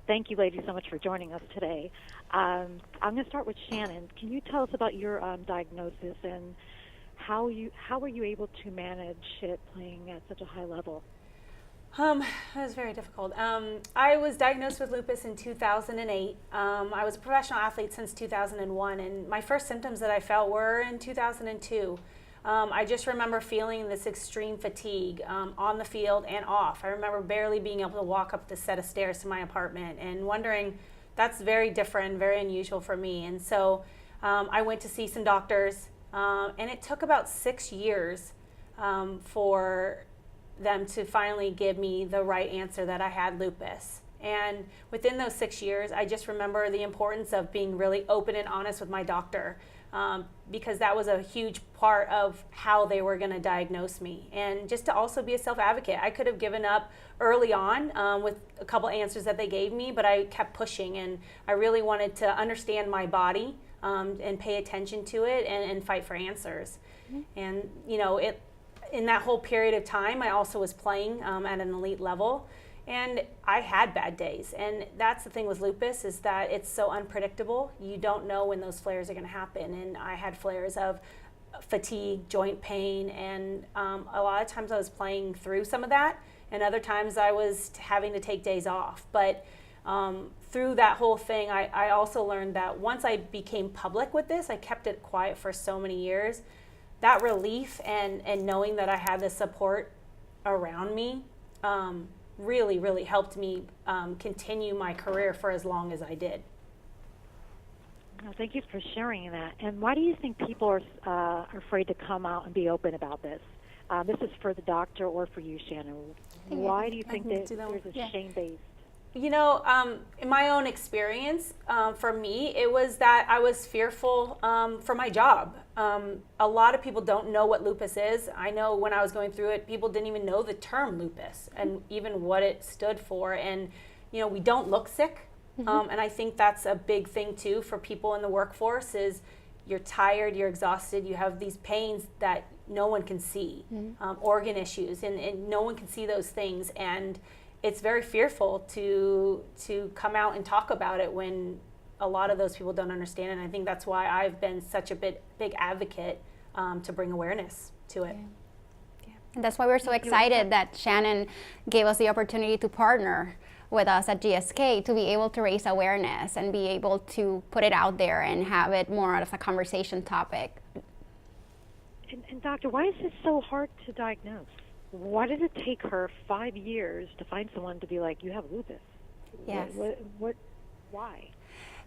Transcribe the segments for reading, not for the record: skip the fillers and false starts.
Thank you, ladies, so much for joining us today. I'm going to start with Shannon. Can you tell us about your diagnosis and how were you able to manage it playing at such a high level? It was very difficult. I was diagnosed with lupus in 2008. I was a professional athlete since 2001, and my first symptoms that I felt were in 2002. I just remember feeling this extreme fatigue on the field and off. I remember barely being able to walk up the set of stairs to my apartment and wondering, that's very different, very unusual for me. And so I went to see some doctors, and it took about 6 years for them to finally give me the right answer that I had lupus. And within those 6 years, I just remember the importance of being really open and honest with my doctor, because that was a huge part of how they were going to diagnose me. And just to also be a self-advocate. I could have given up early on with a couple answers that they gave me, but I kept pushing, and I really wanted to understand my body and pay attention to it and fight for answers. Mm-hmm. And in that whole period of time, I also was playing at an elite level, and I had bad days. And that's the thing with lupus, is that it's so unpredictable. You don't know when those flares are going to happen. And I had flares of fatigue, joint pain, and a lot of times I was playing through some of that, and other times I was having to take days off. But through that whole thing, I also learned that once I became public with this, I kept it quiet for so many years. That relief and knowing that I had the support around me really, really helped me continue my career for as long as I did. Well, thank you for sharing that. And why do you think people are afraid to come out and be open about this? This is for the doctor or for you, Shannon. Why do you think that there's a shame-based? In my own experience, for me, it was that I was fearful for my job. A lot of people don't know what lupus is. I know when I was going through it, people didn't even know the term lupus and even what it stood for. And, we don't look sick. Mm-hmm. And I think that's a big thing, too, for people in the workforce is you're tired, you're exhausted, you have these pains that no one can see, organ issues, and no one can see those things. And it's very fearful to come out and talk about it when a lot of those people don't understand. And I think that's why I've been such a big advocate to bring awareness to it. Yeah. And that's why we're so excited that Shannon gave us the opportunity to partner with us at GSK to be able to raise awareness and be able to put it out there and have it more as a conversation topic. And doctor, why is this so hard to diagnose? Why did it take her 5 years to find someone to be like, you have lupus? Yes. Why?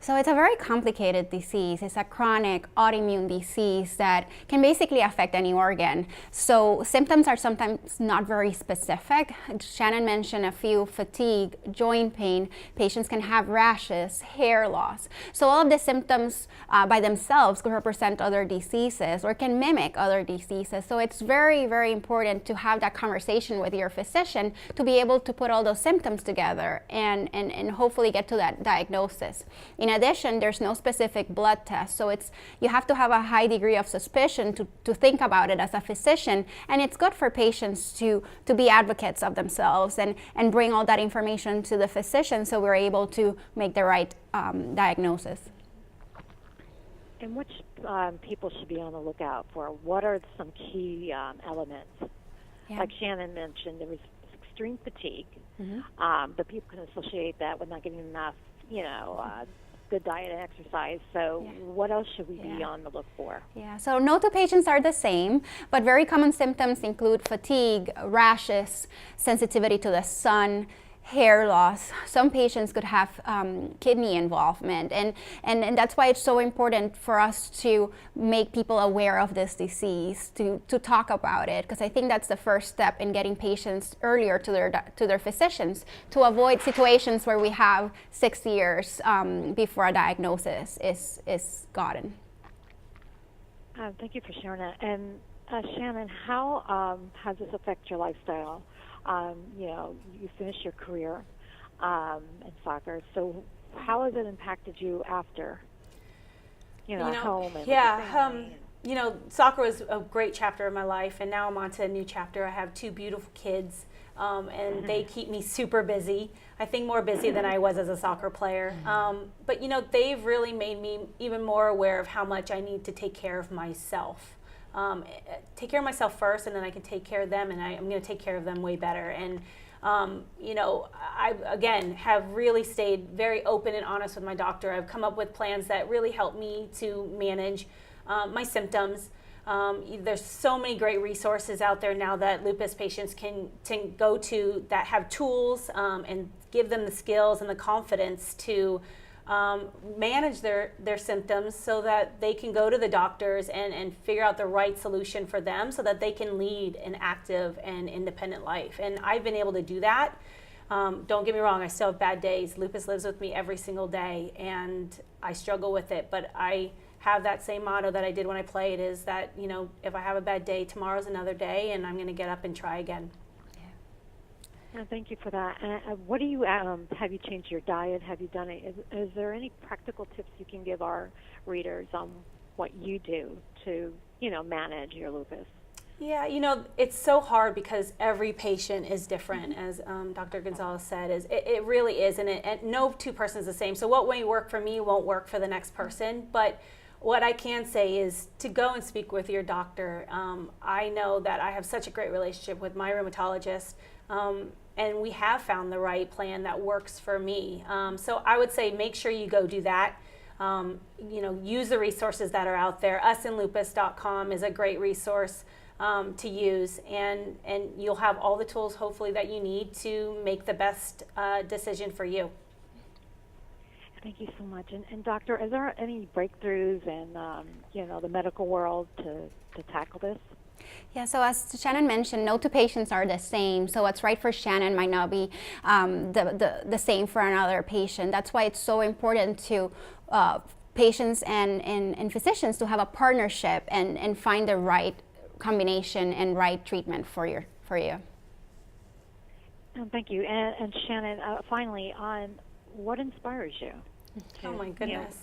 So it's a very complicated disease. It's a chronic autoimmune disease that can basically affect any organ. So symptoms are sometimes not very specific. Shannon mentioned a few: fatigue, joint pain. Patients can have rashes, hair loss. So all of the symptoms by themselves could represent other diseases or can mimic other diseases. So it's very, very important to have that conversation with your physician to be able to put all those symptoms together and hopefully get to that diagnosis. In addition, there's no specific blood test, so you have to have a high degree of suspicion to think about it as a physician, and it's good for patients to be advocates of themselves and bring all that information to the physician so we're able to make the right diagnosis. And which people should be on the lookout for? What are some key elements? Yeah. Like Shannon mentioned, there was extreme fatigue, but people can associate that with not getting enough, good diet and exercise. So what else should we be on the look for? Yeah, so no two patients are the same, but very common symptoms include fatigue, rashes, sensitivity to the sun, hair loss. Some patients could have kidney involvement, and that's why it's so important for us to make people aware of this disease, to talk about it, because I think that's the first step in getting patients earlier to their physicians to avoid situations where we have 6 years before a diagnosis is gotten. Thank you for sharing that. And Shannon, how has this affected your lifestyle? You finished your career in soccer, so how has it impacted you after, at home? And you know, soccer was a great chapter of my life, and now I'm on to a new chapter. I have 2 beautiful kids, and they keep me super busy. I think more busy than I was as a soccer player. But, you know, they've really made me even more aware of how much I need to take care of myself. Take care of myself first, and then I can take care of them, and I'm going to take care of them way better. And, you know, I, again, have really stayed very open and honest with my doctor. I've come up with plans that really help me to manage my symptoms. There's so many great resources out there now that lupus patients can go to that have tools and give them the skills and the confidence to manage their symptoms so that they can go to the doctors and figure out the right solution for them so that they can lead an active and independent life. And I've been able to do that. Don't get me wrong, I still have bad days. Lupus lives with me every single day, and I struggle with it, but I have that same motto that I did when I played, is that, you know, if I have a bad day, tomorrow's another day, and I'm going to get up and try again. Yeah, thank you for that. What do you have you changed your diet? Have you done it? Is there any practical tips you can give our readers on what you do to, you know, manage your lupus? Yeah, you know, it's so hard because every patient is different, as Dr. Gonzalez said. It really is, and no 2 persons the same. So what may work for me won't work for the next person, but what I can say is to go and speak with your doctor. I know that I have such a great relationship with my rheumatologist, and we have found the right plan that works for me. So I would say make sure you go do that. You know, use the resources that are out there. usinlupus.com is a great resource to use, and you'll have all the tools hopefully that you need to make the best decision for you. Thank you so much. And doctor, is there any breakthroughs in you know, the medical world to tackle this? Yeah, so as Shannon mentioned, no 2 patients are the same. So what's right for Shannon might not be the same for another patient. That's why it's so important to patients and physicians to have a partnership and find the right combination and right treatment for you. Thank you. And Shannon, finally, on what inspires you? Oh my goodness.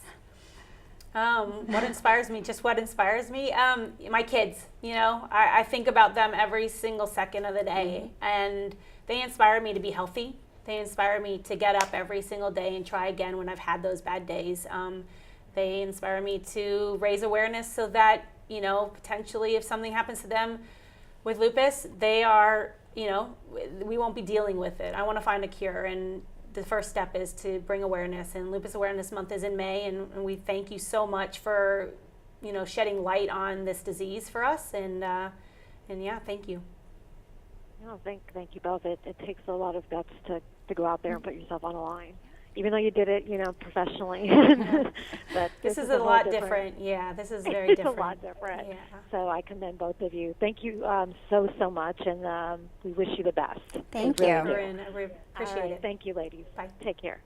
What inspires me? Just what inspires me? My kids. You know, I think about them every single second of the day, and they inspire me to be healthy. They inspire me to get up every single day and try again when I've had those bad days. They inspire me to raise awareness so that, you know, potentially if something happens to them with lupus, they are, you know, we won't be dealing with it. I want to find a cure, and the first step is to bring awareness, and Lupus Awareness Month is in May, and we thank you so much for, you know, shedding light on this disease for us, and yeah, thank you. No, thank you both. It takes a lot of guts to go out there and put yourself on the line, even though you did it, you know, professionally. But this is a lot different. Yeah, this is very different. It's a lot different. Yeah. So I commend both of you. Thank you so much, and we wish you the best. Thank you. I appreciate it. Thank you, ladies. Bye. Take care.